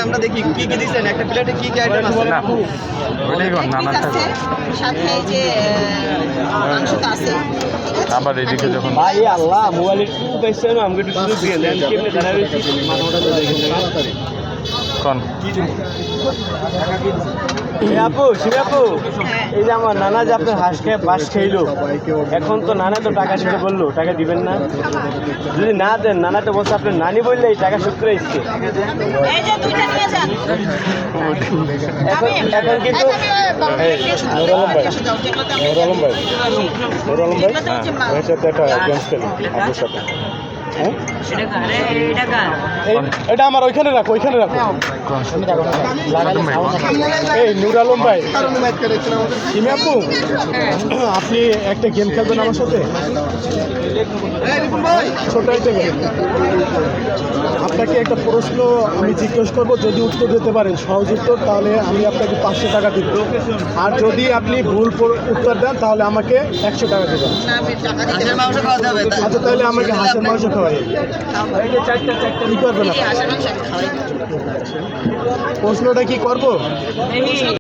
আমরা দেখি কি কি দিচ্ছেন একটা প্লেটে কি কি আইটেম আছে না ওটাই কর নানা আছে সাথে এই যে মাংসটা আছে আবার এদিকে যখন ভাই আল্লাহ মোবাইলের টুকু পাইছে না আমাকে একটু সুযোগ দিয়ে দেন কেমনে দাঁড়াবে মাথাটা তো দেখেছে কোন আপু শিবে আপু এই যে আমার নানা যে আপনার হাঁস খেয়ে বাস খেইলো এখন তো নানা তো টাকা দিতে বললো টাকা দিবেন না যদি না দেন নানা তো বলছে আপনার নানি বললে এই টাকা শোধ করে এসছে এই যে দুইটা নিয়ে যান এখন এখন কিন্তু নুর আলম ভাই ওর সাথে একটা গেমস খেলি আপনার সাথে হ্যাঁ এটা আমার ওইখানে রাখো এই নুর আলম ভাই সিমি আপু আপনি একটা গেম খেলবেন আমার সাথে ছোট একটা গেম আপনাকে একটা প্রশ্ন আমি জিজ্ঞেস করবো যদি উত্তর দিতে পারেন সহজ উত্তর তাহলে আমি আপনাকে 500 টাকা দিব আর যদি আপনি ভুল উত্তর দেন তাহলে আমাকে 100 টাকা দেবেন আচ্ছা তাহলে আমাকে হাঁসের মাংস খাওয়াই কি করবেন আপনি প্রশ্নটা কি করবো